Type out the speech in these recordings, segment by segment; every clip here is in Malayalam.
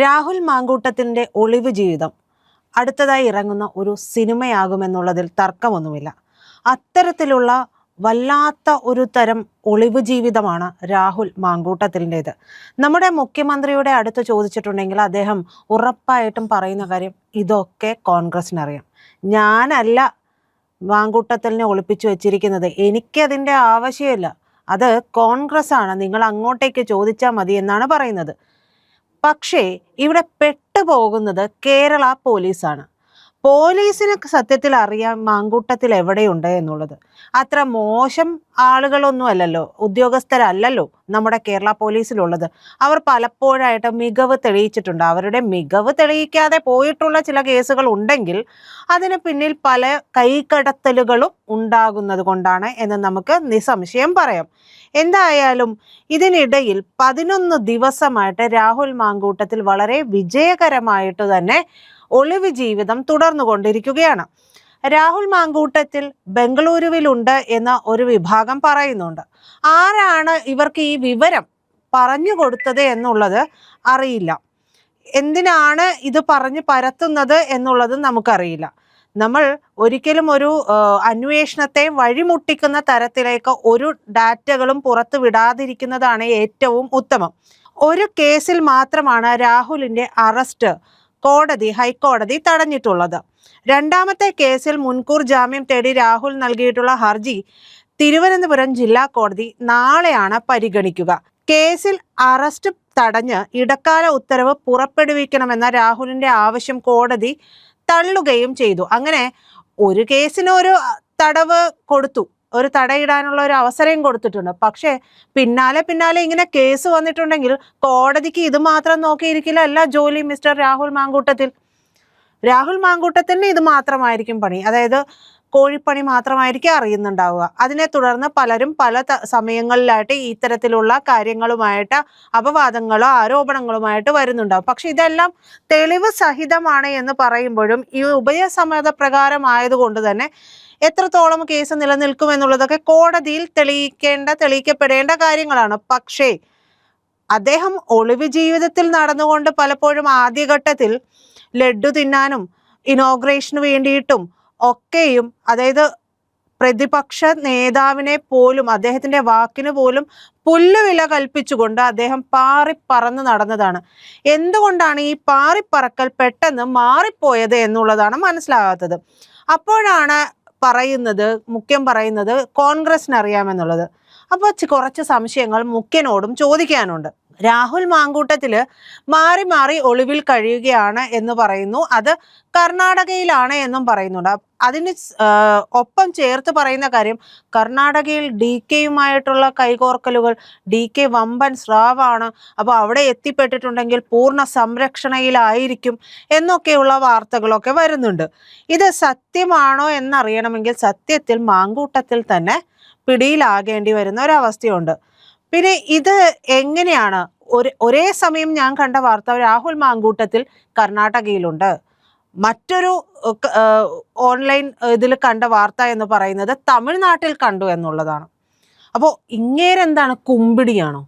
രാഹുൽ മാങ്കൂട്ടത്തിൻ്റെ ഒളിവ് ജീവിതം അടുത്തതായി ഇറങ്ങുന്ന ഒരു സിനിമയാകുമെന്നുള്ളതിൽ തർക്കമൊന്നുമില്ല. അത്തരത്തിലുള്ള വല്ലാത്ത ഒരു തരം ഒളിവ് ജീവിതമാണ് രാഹുൽ മാങ്കൂട്ടത്തിൻ്റെത്. നമ്മുടെ മുഖ്യമന്ത്രിയുടെ അടുത്ത് ചോദിച്ചിട്ടുണ്ടെങ്കിൽ അദ്ദേഹം ഉറപ്പായിട്ടും പറയുന്ന കാര്യം ഇതൊക്കെ കോൺഗ്രസിനറിയാം, ഞാനല്ല മാങ്കൂട്ടത്തിനെ ഒളിപ്പിച്ചു വെച്ചിരിക്കുന്നത്, എനിക്കതിൻ്റെ ആവശ്യമില്ല, അത് കോൺഗ്രസ് ആണ്, നിങ്ങൾ അങ്ങോട്ടേക്ക് ചോദിച്ചാൽ മതി എന്നാണ് പറയുന്നത്. പക്ഷേ ഇവിടെ പെട്ടുപോകുന്നത് കേരള പോലീസാണ്. പോലീസിന് സത്യത്തിൽ അറിയാം മാങ്കൂട്ടത്തിൽ എവിടെയുണ്ട് എന്നുള്ളത്. അത്ര മോശം ആളുകളൊന്നും അല്ലല്ലോ, ഉദ്യോഗസ്ഥരല്ലല്ലോ നമ്മുടെ കേരള പോലീസിലുള്ളത്. അവർ പലപ്പോഴായിട്ട് മികവ് തെളിയിച്ചിട്ടുണ്ട്. അവരുടെ മികവ് തെളിയിക്കാതെ പോയിട്ടുള്ള ചില കേസുകൾ ഉണ്ടെങ്കിൽ അതിന് പിന്നിൽ പല കൈകടത്തലുകളും ഉണ്ടാകുന്നത് കൊണ്ടാണ് എന്ന് നമുക്ക് നിസ്സംശയം പറയാം. എന്തായാലും ഇതിനിടയിൽ 11 ദിവസമായിട്ട് രാഹുൽ മാങ്കൂട്ടത്തിൽ വളരെ വിജയകരമായിട്ട് തന്നെ ഒളിവ് ജീവിതം തുടർന്നുകൊണ്ടിരിക്കുകയാണ്. രാഹുൽ മാങ്കൂട്ടത്തിൽ ബംഗളൂരുവിലുണ്ട് എന്ന ഒരു വിഭാഗം പറയുന്നുണ്ട്. ആരാണ് ഇവർക്ക് ഈ വിവരം പറഞ്ഞു കൊടുത്തത് എന്നുള്ളത് അറിയില്ല. എന്തിനാണ് ഇത് പറഞ്ഞു പരത്തുന്നത് എന്നുള്ളത് നമുക്കറിയില്ല. നമ്മൾ ഒരിക്കലും ഒരു അന്വേഷണത്തെ വഴിമുട്ടിക്കുന്ന തരത്തിലേക്ക് ഒരു ഡാറ്റകളും പുറത്തു വിടാതിരിക്കുന്നതാണ് ഏറ്റവും ഉത്തമം. ഒരു കേസിൽ മാത്രമാണ് രാഹുലിന്റെ അറസ്റ്റ് ഹൈക്കോടതി തടഞ്ഞിട്ടുള്ളത്. രണ്ടാമത്തെ കേസിൽ മുൻകൂർ ജാമ്യം തേടി രാഹുൽ നൽകിയിട്ടുള്ള ഹർജി തിരുവനന്തപുരം ജില്ലാ കോടതി നാളെയാണ് പരിഗണിക്കുക. കേസിൽ അറസ്റ്റ് തടഞ്ഞ് ഇടക്കാല ഉത്തരവ് പുറപ്പെടുവിക്കണമെന്ന രാഹുലിന്റെ ആവശ്യം കോടതി തള്ളുകയും ചെയ്തു. അങ്ങനെ ഒരു കേസിന് ഒരു തടവ് കൊടുത്തു, ഒരു തടയിടാനുള്ള ഒരു അവസരം കൊടുത്തിട്ടുണ്ട്. പക്ഷേ പിന്നാലെ ഇങ്ങനെ കേസ് വന്നിട്ടുണ്ടെങ്കിൽ കോടതിക്ക് ഇത് മാത്രം നോക്കിയിരിക്കില്ല അല്ല ജോലി മിസ്റ്റർ രാഹുൽ മാങ്കൂട്ടത്തിന് ഇത് മാത്രമായിരിക്കും പണി. അതായത് കോഴിപ്പണി മാത്രമായിരിക്കും അറിയുന്നുണ്ടാവുക. അതിനെ തുടർന്ന് പലരും പല സമയങ്ങളിലായിട്ട് ഇത്തരത്തിലുള്ള കാര്യങ്ങളുമായിട്ട് അപവാദങ്ങളോ ആരോപണങ്ങളുമായിട്ട് വരുന്നുണ്ടാവും. പക്ഷെ ഇതെല്ലാം തെളിവ് സഹിതമാണ് എന്ന് പറയുമ്പോഴും ഈ ഉഭയസമ്മത പ്രകാരമായതുകൊണ്ട് തന്നെ എത്രത്തോളം കേസ് നിലനിൽക്കും എന്നുള്ളതൊക്കെ കോടതിയിൽ തെളിയിക്കപ്പെടേണ്ട കാര്യങ്ങളാണ്. പക്ഷേ അദ്ദേഹം ഒളിവ് ജീവിതത്തിൽ നടന്നുകൊണ്ട് പലപ്പോഴും ആദ്യഘട്ടത്തിൽ ലഡ്ഡു തിന്നാനും ഇനോഗ്രേഷന് വേണ്ടിയിട്ടും ഒക്കെയും, അതായത് പ്രതിപക്ഷ നേതാവിനെ പോലും അദ്ദേഹത്തിന്റെ വാക്കിന് പോലും പുല്ലുവില കൽപ്പിച്ചുകൊണ്ട് അദ്ദേഹം പാറിപ്പറന്ന് നടന്നതാണ്. എന്തുകൊണ്ടാണ് ഈ പാറിപ്പറക്കൽ പെട്ടെന്ന് മാറിപ്പോയത് എന്നുള്ളതാണ് മനസ്സിലാകാത്തത്. അപ്പോഴാണ് മുഖ്യം പറയുന്നത് കോൺഗ്രസിന് അറിയാമെന്നുള്ളത്. അപ്പോൾ കുറച്ച് സംശയങ്ങൾ മുഖ്യനോടും ചോദിക്കാനുണ്ട്. രാഹുൽ മാങ്കൂട്ടത്തില് മാറി ഒളിവിൽ കഴിയുകയാണ് എന്ന് പറയുന്നു. അത് കർണാടകയിലാണ് എന്നും പറയുന്നുണ്ട്. അതിന് ഒപ്പം ചേർത്ത് പറയുന്ന കാര്യം കർണാടകയിൽ DKയുമായിട്ടുള്ള കൈകോർക്കലുകൾ, DK വമ്പൻ സ്രാവാണ്, അപ്പോൾ അവിടെ എത്തിപ്പെട്ടിട്ടുണ്ടെങ്കിൽ പൂർണ്ണ സംരക്ഷണയിലായിരിക്കും എന്നൊക്കെയുള്ള വാർത്തകളൊക്കെ വരുന്നുണ്ട്. ഇത് സത്യമാണോ എന്നറിയണമെങ്കിൽ സത്യത്തിൽ മാങ്കൂട്ടത്തിൽ തന്നെ പിടിയിലാകേണ്ടി വരുന്ന ഒരവസ്ഥയുണ്ട്. പിന്നെ ഇത് എങ്ങനെയാണ് ഒരേ സമയം ഞാൻ കണ്ട വാർത്ത രാഹുൽ മാങ്കൂട്ടത്തിൽ കർണാടകയിലുണ്ട്, മറ്റൊരു ഓൺലൈൻ ഇതിൽ കണ്ട വാർത്ത എന്ന് പറയുന്നത് തമിഴ്നാട്ടിൽ കണ്ടു എന്നുള്ളതാണ്. അപ്പോൾ ഇങ്ങേരെന്താണ് കുമ്പിടിയാണോ?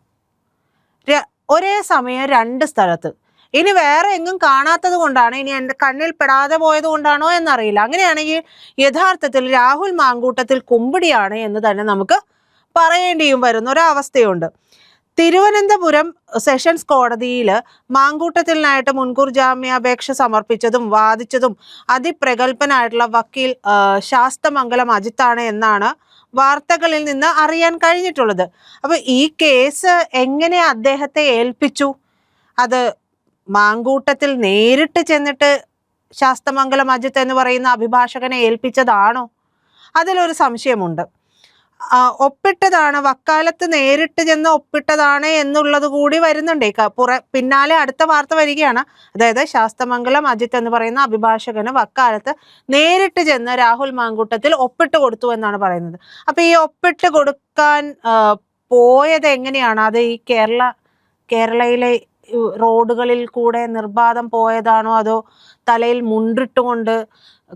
ഒരേ സമയം 2 സ്ഥലത്ത്. ഇനി വേറെ എങ്ങും കാണാത്തത് കൊണ്ടാണ്, ഇനി എൻ്റെ കണ്ണിൽ പെടാതെ പോയത് കൊണ്ടാണോ എന്നറിയില്ല. അങ്ങനെയാണെങ്കിൽ യഥാർത്ഥത്തിൽ രാഹുൽ മാങ്കൂട്ടത്തിൽ കുമ്പിടിയാണ് എന്ന് തന്നെ നമുക്ക് പറയേണ്ടിയും വരുന്ന ഒരവസ്ഥയുണ്ട്. തിരുവനന്തപുരം സെഷൻസ് കോടതിയിൽ മാങ്കൂട്ടത്തിനായിട്ട് മുൻകൂർ ജാമ്യാപേക്ഷ സമർപ്പിച്ചതും വാദിച്ചതും അതിപ്രഗത്ഭനായിട്ടുള്ള വക്കീൽ ശാസ്തമംഗലം അജിത്താണ് എന്നാണ് വാർത്തകളിൽ നിന്ന് അറിയാൻ കഴിഞ്ഞിട്ടുള്ളത്. അപ്പൊ ഈ കേസ് എങ്ങനെ അദ്ദേഹത്തെ ഏൽപ്പിച്ചു? അത് മാങ്കൂട്ടത്തിൽ നേരിട്ട് ചെന്നിട്ട് ശാസ്തമംഗലം അജിത്ത് എന്ന് പറയുന്ന അഭിഭാഷകനെ ഏൽപ്പിച്ചതാണോ? അതിലൊരു സംശയമുണ്ട്. ഒപ്പിട്ടതാണ്, വക്കാലത്ത് നേരിട്ട് ചെന്ന് ഒപ്പിട്ടതാണ് എന്നുള്ളത് കൂടി വരുന്നുണ്ട്. പിന്നാലെ അടുത്ത വാർത്ത വരികയാണ്. അതായത് ശാസ്തമംഗലം അജിത്ത് എന്ന് പറയുന്ന അഭിഭാഷകന് വക്കാലത്ത് നേരിട്ട് ചെന്ന് രാഹുൽ മാങ്കൂട്ടത്തിൽ ഒപ്പിട്ട് കൊടുത്തു എന്നാണ് പറയുന്നത്. അപ്പൊ ഈ ഒപ്പിട്ട് കൊടുക്കാൻ പോയത് എങ്ങനെയാണ്? അത് ഈ കേരളയിലെ റോഡുകളിൽ കൂടെ നിർബാധം പോയതാണോ, അതോ തലയിൽ മുണ്ടിട്ടുകൊണ്ട്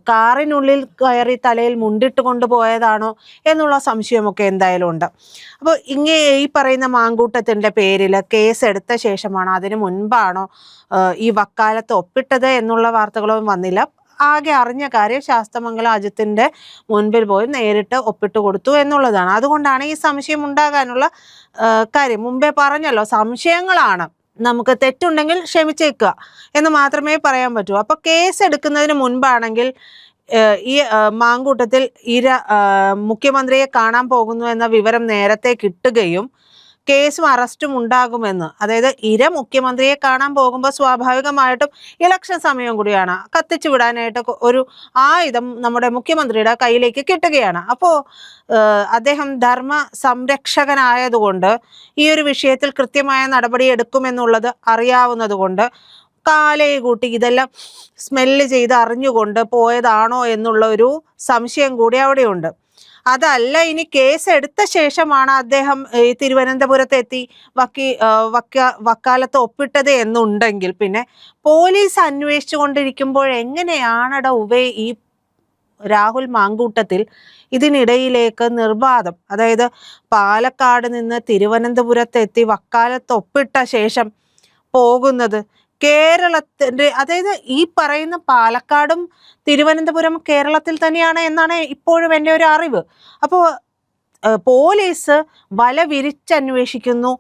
കാറിനുള്ളിൽ കയറി തലയിൽ മുണ്ടിട്ടുകൊണ്ട് പോയതാണോ എന്നുള്ള സംശയമൊക്കെ എന്തായാലും ഉണ്ട്. അപ്പോൾ ഈ പറയുന്ന മാങ്കൂട്ടത്തിൻ്റെ പേരിൽ കേസ് എടുത്ത ശേഷമാണോ, അതിനു മുൻപാണോ ഈ വക്കാലത്ത് ഒപ്പിട്ടത് എന്നുള്ള വാർത്തകളൊന്നും വന്നില്ല. ആകെ അറിഞ്ഞ കാര്യം ശാസ്തമംഗലം അജിത്തിൻ്റെ മുൻപിൽ പോയി നേരിട്ട് ഒപ്പിട്ട് കൊടുത്തു എന്നുള്ളതാണ്. അതുകൊണ്ടാണ് ഈ സംശയം ഉണ്ടാകാനുള്ള കാര്യം. മുമ്പേ പറഞ്ഞല്ലോ, സംശയങ്ങളാണ്, നമുക്ക് തെറ്റുണ്ടെങ്കിൽ ക്ഷമിച്ചേക്കുക എന്ന് മാത്രമേ പറയാൻ പറ്റൂ. അപ്പോൾ കേസ് എടുക്കുന്നതിന് മുൻപാണെങ്കിൽ ഈ മാങ്കൂട്ടത്തിൽ മുഖ്യമന്ത്രിയെ കാണാൻ പോകുന്നു എന്ന വിവരം നേരത്തെ കിട്ടുകയും കേസും അറസ്റ്റും ഉണ്ടാകുമെന്ന്, അതായത് മുഖ്യമന്ത്രിയെ കാണാൻ പോകുമ്പോൾ സ്വാഭാവികമായിട്ടും ഇലക്ഷൻ സമയം കൂടിയാണ്, കത്തിച്ചു വിടാനായിട്ട് ഒരു ആയുധം നമ്മുടെ മുഖ്യമന്ത്രിയുടെ കയ്യിലേക്ക് കിട്ടുകയാണ്. അപ്പോൾ അദ്ദേഹം ധർമ്മ സംരക്ഷകനായതുകൊണ്ട് ഈ ഒരു വിഷയത്തിൽ കൃത്യമായ നടപടി എടുക്കുമെന്നുള്ളത് അറിയാവുന്നത് കൊണ്ട് കാലയെ കൂട്ടി ഇതെല്ലാം സ്മെല്ല് ചെയ്ത് അറിഞ്ഞുകൊണ്ട് പോയതാണോ എന്നുള്ള ഒരു സംശയം കൂടി അവിടെയുണ്ട്. അതല്ല, ഇനി കേസ് എടുത്ത ശേഷമാണ് അദ്ദേഹം തിരുവനന്തപുരത്തെത്തി വക്കാലത്ത് ഒപ്പിട്ടത് എന്നുണ്ടെങ്കിൽ പിന്നെ പോലീസ് അന്വേഷിച്ചു കൊണ്ടിരിക്കുമ്പോൾ എങ്ങനെയാണട ഉവേ ഈ രാഹുൽ മാങ്കൂട്ടത്തിൽ ഇതിനിടയിലേക്ക് നിർബാധം, അതായത് പാലക്കാട് നിന്ന് തിരുവനന്തപുരത്തെത്തി വക്കാലത്ത് ഒപ്പിട്ട ശേഷം പോകുന്നത്? കേരളത്തിൻ്റെ, അതായത് ഈ പറയുന്ന പാലക്കാടും തിരുവനന്തപുരം കേരളത്തിൽ തന്നെയാണ് എന്നാണ് ഇപ്പോഴും എൻ്റെ ഒരു അറിവ്. അപ്പോൾ പോലീസ് വല വിരിച്ചന്വേഷിക്കുന്നു,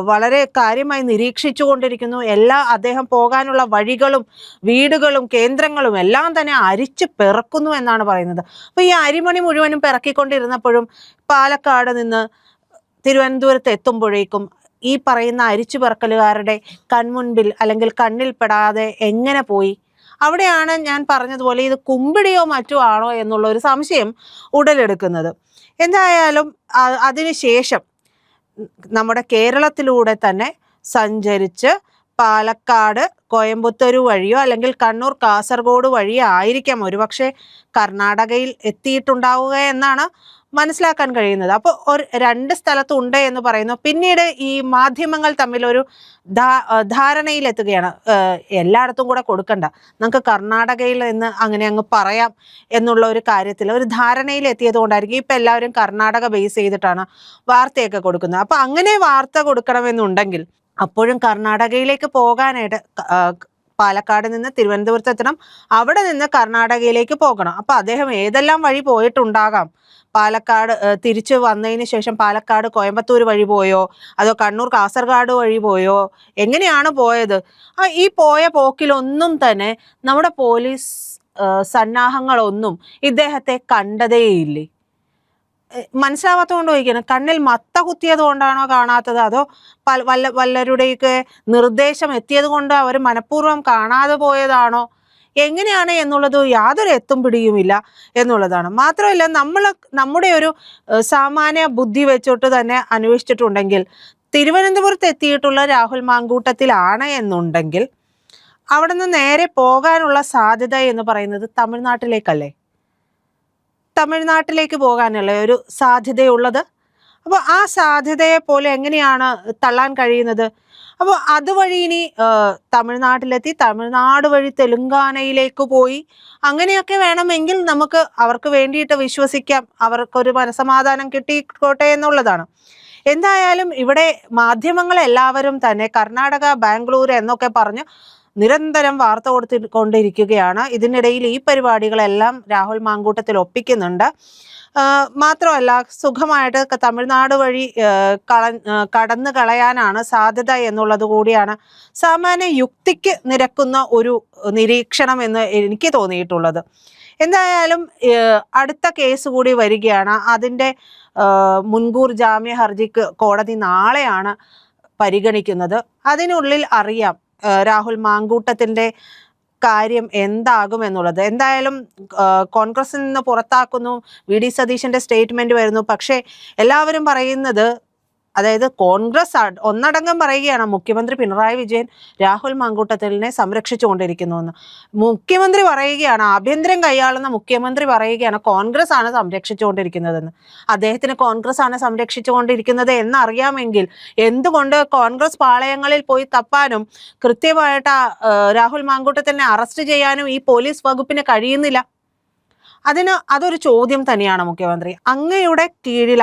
വളരെ കാര്യമായി നിരീക്ഷിച്ചു കൊണ്ടിരിക്കുന്നു. അദ്ദേഹം പോകാനുള്ള വഴികളും വീടുകളും കേന്ദ്രങ്ങളും എല്ലാം തന്നെ അരിച്ചു പെറുക്കുന്നു എന്നാണ് പറയുന്നത്. അപ്പോൾ ഈ അരിമണി മുഴുവനും പെറക്കിക്കൊണ്ടിരുന്നപ്പോഴും പാലക്കാട് നിന്ന് തിരുവനന്തപുരത്ത് എത്തുമ്പോഴേക്കും ഈ പറയുന്ന അരിച്ചു പെറുക്കലുകാരുടെ കൺമുൻപിൽ അല്ലെങ്കിൽ കണ്ണിൽ പെടാതെ എങ്ങനെ പോയി? അവിടെയാണ് ഞാൻ പറഞ്ഞതുപോലെ ഇത് കുമ്പിടിയോ മറ്റോ ആണോ എന്നുള്ള ഒരു സംശയം ഉടലെടുക്കുന്നത്. എന്തായാലും അതിനുശേഷം നമ്മുടെ കേരളത്തിലൂടെ തന്നെ സഞ്ചരിച്ച് പാലക്കാട് കോയമ്പത്തൂർ വഴിയോ അല്ലെങ്കിൽ കണ്ണൂർ കാസർഗോഡ് വഴിയോ ആയിരിക്കാം ഒരുപക്ഷെ കർണാടകയിൽ എത്തിയിട്ടുണ്ടാവുക എന്നാണ് മനസ്സിലാക്കാൻ കഴിയുന്നത്. അപ്പോൾ രണ്ട് സ്ഥലത്തുണ്ട് എന്ന് പറയുന്നു. പിന്നീട് ഈ മാധ്യമങ്ങൾ തമ്മിൽ ഒരു ധാരണയിലെത്തുകയാണ്, എല്ലായിടത്തും കൂടെ കൊടുക്കണ്ട, നമുക്ക് കർണാടകയിൽ നിന്ന് അങ്ങനെ അങ്ങ് പറയാം എന്നുള്ള ഒരു കാര്യത്തിൽ ഒരു ധാരണയിലെത്തിയത് കൊണ്ടായിരിക്കും ഇപ്പം എല്ലാവരും കർണാടക ബേസ് ചെയ്തിട്ടാണ് വാർത്തയൊക്കെ കൊടുക്കുന്നത്. അപ്പം അങ്ങനെ വാർത്ത കൊടുക്കണമെന്നുണ്ടെങ്കിൽ അപ്പോഴും കർണാടകയിലേക്ക് പോകാനായിട്ട് പാലക്കാട് നിന്ന് തിരുവനന്തപുരത്ത് എത്തണം, അവിടെ നിന്ന് കർണാടകയിലേക്ക് പോകണം. അപ്പം അദ്ദേഹം ഏതെല്ലാം വഴി പോയിട്ടുണ്ടാകാം? പാലക്കാട് തിരിച്ചു വന്നതിന് ശേഷം പാലക്കാട് കോയമ്പത്തൂർ വഴി പോയോ, അതോ കണ്ണൂർ കാസർഗോഡ് വഴി പോയോ, എങ്ങനെയാണ് പോയത്? ഈ പോയ പോക്കിലൊന്നും തന്നെ നമ്മുടെ പോലീസ് സന്നാഹങ്ങളൊന്നും ഇദ്ദേഹത്തെ കണ്ടതേയില്ലേ? മനസ്സിലാവാത്തതുകൊണ്ട് ചോദിക്കണം, കണ്ണിൽ മത്ത കുത്തിയത് കൊണ്ടാണോ കാണാത്തത്, അതോ വല്ലവരുടെയൊക്കെ നിർദ്ദേശം എത്തിയത് കൊണ്ട് അവർ മനഃപൂർവ്വം കാണാതെ പോയതാണോ, എങ്ങനെയാണ് എന്നുള്ളത് യാതൊരു എത്തും പിടിയുമില്ല എന്നുള്ളതാണ്. മാത്രമല്ല, നമ്മുടെ ഒരു സാമാന്യ ബുദ്ധി വെച്ചിട്ട് തന്നെ അന്വേഷിച്ചിട്ടുണ്ടെങ്കിൽ തിരുവനന്തപുരത്ത് എത്തിയിട്ടുള്ള രാഹുൽ മാങ്കൂട്ടത്തിലാണ് എന്നുണ്ടെങ്കിൽ അവിടെ നിന്ന് നേരെ പോകാനുള്ള സാധ്യത എന്ന് പറയുന്നത് തമിഴ്നാട്ടിലേക്കല്ലേ? തമിഴ്നാട്ടിലേക്ക് പോകാനുള്ള ഒരു സാധ്യതയുള്ളത്. അപ്പോൾ ആ സാധ്യതയെ പോലെ എങ്ങനെയാണ് തള്ളാൻ കഴിയുന്നത്? അപ്പോൾ അതുവഴി ഇനി തമിഴ്നാട്ടിലെത്തി തമിഴ്നാട് വഴി തെലുങ്കാനയിലേക്ക് പോയി അങ്ങനെയൊക്കെ വേണമെങ്കിൽ നമുക്ക് അവർക്ക് വേണ്ടിയിട്ട് വിശ്വസിക്കാം, അവർക്കൊരു മനസമാധാനം കിട്ടിക്കോട്ടെ എന്നുള്ളതാണ്. എന്തായാലും ഇവിടെ മാധ്യമങ്ങൾ എല്ലാവരും തന്നെ കർണാടക, ബാംഗ്ലൂർ എന്നൊക്കെ പറഞ്ഞ് നിരന്തരം വാർത്ത കൊടുത്തുകൊണ്ടിരിക്കുകയാണ്. ഇതിനിടയിൽ ഈ പരിപാടികളെല്ലാം രാഹുൽ മാങ്കൂട്ടത്തിൽ ഒപ്പിക്കുന്നുണ്ട്. മാത്രമല്ല, സുഖമായിട്ട് തമിഴ്നാട് വഴി കടന്നു കളയാനാണ് സാധ്യത എന്നുള്ളത് കൂടിയാണ് സാമാന്യ യുക്തിക്ക് നിരക്കുന്ന ഒരു നിരീക്ഷണം എന്ന് എനിക്ക് തോന്നിയിട്ടുള്ളത്. എന്തായാലും അടുത്ത കേസ് കൂടി വരികയാണ്. അതിൻ്റെ മുൻകൂർ ജാമ്യ ഹർജിക്ക് കോടതി നാളെയാണ് പരിഗണിക്കുന്നത്. അതിനുള്ളിൽ അറിയാം രാഹുൽ മാങ്കൂട്ടത്തിൻ്റെ കാര്യം എന്താകുമെന്നുള്ളത്. എന്തായാലും കോൺഗ്രസിൽ നിന്ന് പുറത്താക്കുന്നു, വി ഡി സതീശൻ്റെ സ്റ്റേറ്റ്മെൻറ്റ് വരുന്നു. പക്ഷേ എല്ലാവരും പറയുന്നത് അതായത് കോൺഗ്രസ് ഒന്നടങ്കം പറയുകയാണ് മുഖ്യമന്ത്രി പിണറായി വിജയൻ രാഹുൽ മാങ്കൂട്ടത്തിലിനെ സംരക്ഷിച്ചുകൊണ്ടിരിക്കുന്നുവെന്ന്. മുഖ്യമന്ത്രി പറയുകയാണ്, ആഭ്യന്തരം കൈയാളുന്ന മുഖ്യമന്ത്രി പറയുകയാണ് കോൺഗ്രസ് ആണ് സംരക്ഷിച്ചുകൊണ്ടിരിക്കുന്നതെന്ന്. അദ്ദേഹത്തിന് കോൺഗ്രസ് ആണ് സംരക്ഷിച്ചുകൊണ്ടിരിക്കുന്നത് എന്നറിയാമെങ്കിൽ എന്തുകൊണ്ട് കോൺഗ്രസ് പാളയങ്ങളിൽ പോയി തപ്പാനും കൃത്യമായിട്ട് രാഹുൽ മാങ്കൂട്ടത്തിലിനെ അറസ്റ്റ് ചെയ്യാനും ഈ പോലീസ് വകുപ്പിന് കഴിയുന്നില്ല? അതൊരു ചോദ്യം തന്നെയാണ് മുഖ്യമന്ത്രി. അങ്ങയുടെ കീഴിൽ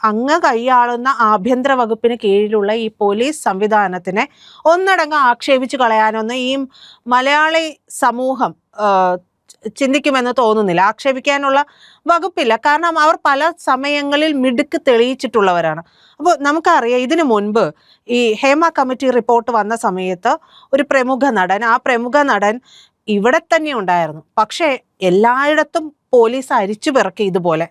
അങ്ങ് കൈയാളുന്ന ആഭ്യന്തര വകുപ്പിന് കീഴിലുള്ള ഈ പോലീസ് സംവിധാനത്തിനെ ഒന്നടങ്കം ആക്ഷേപിച്ചു കളയാനൊന്നും ഈ മലയാളി സമൂഹം ചിന്തിക്കുമെന്ന് തോന്നുന്നില്ല. ആക്ഷേപിക്കാനുള്ള വകുപ്പില്ല. കാരണം അവർ പല സമയങ്ങളിൽ മിടുക്ക് തെളിയിച്ചിട്ടുള്ളവരാണ്. അപ്പോൾ നമുക്കറിയാം, ഇതിനു മുൻപ് ഈ ഹേമ കമ്മിറ്റി റിപ്പോർട്ട് വന്ന സമയത്ത് ഒരു പ്രമുഖ നടൻ ഇവിടെ തന്നെ ഉണ്ടായിരുന്നു. പക്ഷേ എല്ലായിടത്തും പോലീസ് അരിച്ചു പിറക്കി ഇതുപോലെ.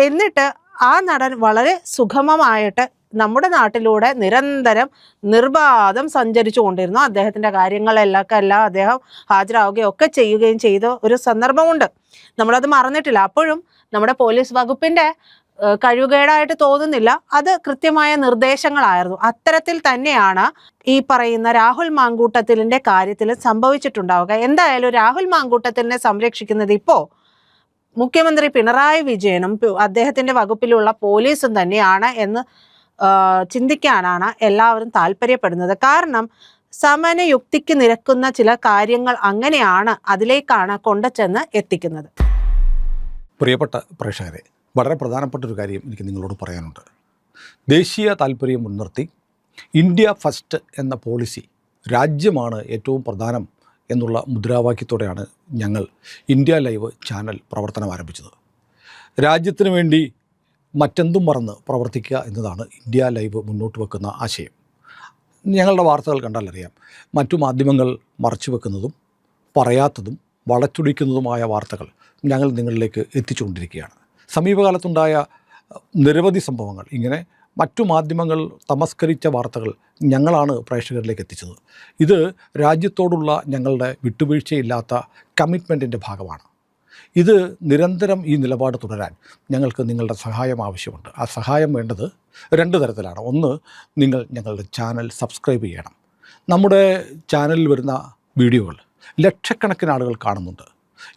എന്നിട്ട് ആ നടൻ വളരെ സുഗമമായിട്ട് നമ്മുടെ നാട്ടിലൂടെ നിരന്തരം നിർബാധം സഞ്ചരിച്ചു കൊണ്ടിരുന്നു. അദ്ദേഹത്തിൻ്റെ കാര്യങ്ങളെല്ലാം അദ്ദേഹം ഹാജരാവുകയും ഒക്കെ ചെയ്യുകയും ചെയ്ത ഒരു സന്ദർഭമുണ്ട്. നമ്മളത് മറന്നിട്ടില്ല. അപ്പോഴും നമ്മുടെ പോലീസ് വകുപ്പിൻ്റെ കഴിവുകേടായിട്ട് തോന്നുന്നില്ല. അത് കൃത്യമായ നിർദ്ദേശങ്ങളായിരുന്നു. അത്തരത്തിൽ തന്നെയാണ് ഈ പറയുന്ന രാഹുൽ മാങ്കൂട്ടത്തിലിന്റെ കാര്യത്തിൽ സംഭവിച്ചിട്ടുണ്ടാവുക. എന്തായാലും രാഹുൽ മാങ്കൂട്ടത്തിലിനെ സംരക്ഷിക്കുന്നത് ഇപ്പോൾ മുഖ്യമന്ത്രി പിണറായി വിജയനും അദ്ദേഹത്തിന്റെ വകുപ്പിലുള്ള പോലീസും തന്നെയാണ് എന്ന് ചിന്തിക്കാനാണ് എല്ലാവരും താല്പര്യപ്പെടുന്നത്. കാരണം സമനയുക്തിക്ക് നിരക്കുന്ന ചില കാര്യങ്ങൾ അങ്ങനെയാണ്, അതിലേക്കാണ് കൊണ്ടുചെന്ന് എത്തിക്കുന്നത്. പ്രിയപ്പെട്ട പ്രേക്ഷകരെ, വളരെ പ്രധാനപ്പെട്ട ഒരു കാര്യം എനിക്ക് നിങ്ങളോട് പറയാനുണ്ട്. ദേശീയ താല്പര്യം മുൻനിർത്തി ഇന്ത്യ ഫസ്റ്റ് എന്ന പോളിസി, രാജ്യമാണ് ഏറ്റവും പ്രധാനം എന്നുള്ള മുദ്രാവാക്യത്തോടെയാണ് ഞങ്ങൾ ഇന്ത്യ ലൈവ് ചാനൽ പ്രവർത്തനം ആരംഭിച്ചത്. രാജ്യത്തിന് വേണ്ടി മറ്റെന്തും മറന്ന് പ്രവർത്തിക്കുക എന്നതാണ് ഇന്ത്യ ലൈവ് മുന്നോട്ട് വെക്കുന്ന ആശയം. ഞങ്ങളുടെ വാർത്തകൾ കണ്ടാൽ അറിയാം, മറ്റു മാധ്യമങ്ങൾ മറച്ചു വെക്കുന്നതും പറയാത്തതും വളച്ചൊടിക്കുന്നതുമായ വാർത്തകൾ ഞങ്ങൾ നിങ്ങളിലേക്ക് എത്തിച്ചുകൊണ്ടിരിക്കുകയാണ്. സമീപകാലത്തുണ്ടായ നിരവധി സംഭവങ്ങൾ, ഇങ്ങനെ മറ്റു മാധ്യമങ്ങൾ തമസ്കരിച്ച വാർത്തകൾ ഞങ്ങളാണ് പ്രേക്ഷകരിലേക്ക് എത്തിച്ചത്. ഇത് രാജ്യത്തോടുള്ള ഞങ്ങളുടെ വിട്ടുവീഴ്ചയില്ലാത്ത കമ്മിറ്റ്മെൻറ്റിൻ്റെ ഭാഗമാണ്. ഇത് നിരന്തരം ഈ നിലപാട് തുടരാൻ ഞങ്ങൾക്ക് നിങ്ങളുടെ സഹായം ആവശ്യമുണ്ട്. ആ സഹായം വേണ്ടത് രണ്ട് തരത്തിലാണ്. ഒന്ന്, നിങ്ങൾ ഞങ്ങളുടെ ചാനൽ സബ്സ്ക്രൈബ് ചെയ്യണം. നമ്മുടെ ചാനലിൽ വരുന്ന വീഡിയോകൾ ലക്ഷക്കണക്കിന് ആളുകൾ കാണുന്നുണ്ട്.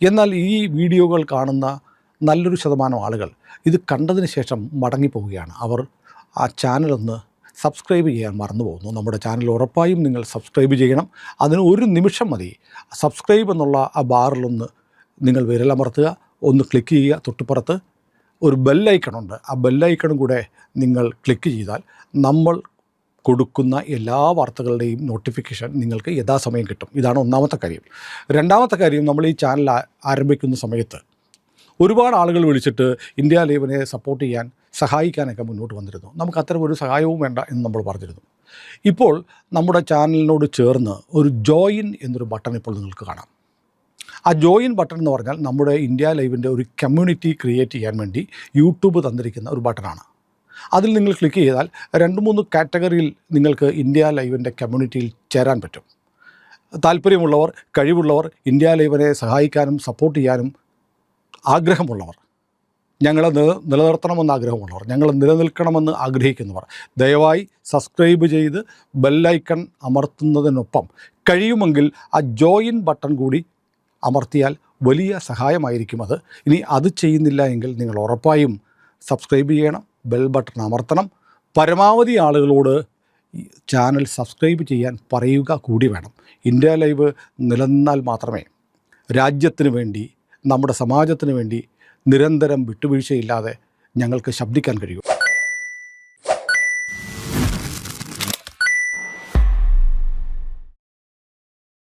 എന്നാൽ ഈ വീഡിയോകൾ കാണുന്ന നല്ലൊരു ശതമാനം ആളുകൾ ഇത് കണ്ടതിന് ശേഷം മടങ്ങിപ്പോവുകയാണ്. അവർ ആ ചാനലൊന്ന് സബ്സ്ക്രൈബ് ചെയ്യാൻ മറന്നു പോകുന്നു. നമ്മുടെ ചാനൽ ഉറപ്പായും നിങ്ങൾ സബ്സ്ക്രൈബ് ചെയ്യണം. അതിന് ഒരു നിമിഷം മതി. സബ്സ്ക്രൈബ് എന്നുള്ള ആ ബാറിലൊന്ന് നിങ്ങൾ വിരലമർത്തുക, ഒന്ന് ക്ലിക്ക് ചെയ്യുക. തൊട്ടുപുറത്ത് ഒരു ബെല്ലൈക്കണുണ്ട്. ആ ബെല്ലൈക്കണും കൂടെ നിങ്ങൾ ക്ലിക്ക് ചെയ്താൽ നമ്മൾ കൊടുക്കുന്ന എല്ലാ വാർത്തകളുടെയും നോട്ടിഫിക്കേഷൻ നിങ്ങൾക്ക് യഥാസമയം കിട്ടും. ഇതാണ് ഒന്നാമത്തെ കാര്യം. രണ്ടാമത്തെ കാര്യം, നമ്മൾ ഈ ചാനൽ ആരംഭിക്കുന്ന സമയത്ത് ഒരുപാട് ആളുകൾ വിളിച്ചിട്ട് ഇന്ത്യ ലൈവിനെ സപ്പോർട്ട് ചെയ്യാൻ, സഹായിക്കാനൊക്കെ മുന്നോട്ട് വന്നിരുന്നു. നമുക്ക് അത്തരം ഒരു സഹായവും വേണ്ട എന്ന് നമ്മൾ പറഞ്ഞിരുന്നു. ഇപ്പോൾ നമ്മുടെ ചാനലിനോട് ചേർന്ന് ഒരു ജോയിൻ എന്നൊരു ബട്ടൺ ഇപ്പോൾ നിങ്ങൾക്ക് കാണാം. ആ ജോയിൻ ബട്ടൺ എന്ന് പറഞ്ഞാൽ നമ്മുടെ ഇന്ത്യ ലൈവിൻ്റെ ഒരു കമ്മ്യൂണിറ്റി ക്രിയേറ്റ് ചെയ്യാൻ വേണ്ടി യൂട്യൂബ് തന്നിരിക്കുന്ന ഒരു ബട്ടണാണ്. അതിൽ നിങ്ങൾ ക്ലിക്ക് ചെയ്താൽ 2-3 കാറ്റഗറിയിൽ നിങ്ങൾക്ക് ഇന്ത്യ ലൈവിൻ്റെ കമ്മ്യൂണിറ്റിയിൽ ചേരാൻ പറ്റും. താല്പര്യമുള്ളവർ, കഴിവുള്ളവർ, ഇന്ത്യ ലൈവിനെ സഹായിക്കാനും സപ്പോർട്ട് ചെയ്യാനും ആഗ്രഹമുള്ളവർ, ഞങ്ങളെ നിലനിർത്തണമെന്ന് ആഗ്രഹമുള്ളവർ, ഞങ്ങൾ നിലനിൽക്കണമെന്ന് ആഗ്രഹിക്കുന്നവർ ദയവായി സബ്സ്ക്രൈബ് ചെയ്ത് ബെല്ലൈക്കൺ അമർത്തുന്നതിനൊപ്പം കഴിയുമെങ്കിൽ ആ ജോയിൻ ബട്ടൺ കൂടി അമർത്തിയാൽ വലിയ സഹായമായിരിക്കും അത്. ഇനി അത് ചെയ്യുന്നില്ല എങ്കിൽ നിങ്ങൾ ഉറപ്പായും സബ്സ്ക്രൈബ് ചെയ്യണം, ബെൽ ബട്ടൺ അമർത്തണം. പരമാവധി ആളുകളോട് ചാനൽ സബ്സ്ക്രൈബ് ചെയ്യാൻ പറയുക കൂടി വേണം. ഇന്ത്യ ലൈവ് നിലനിന്നാൽ മാത്രമേ രാജ്യത്തിന് വേണ്ടി, നമ്മുടെ സമാജത്തിന് വേണ്ടി നിരന്തരം വിട്ടുവീഴ്ചയില്ലാതെ ഞങ്ങൾക്ക് ശബ്ദിക്കാൻ കഴിയൂ.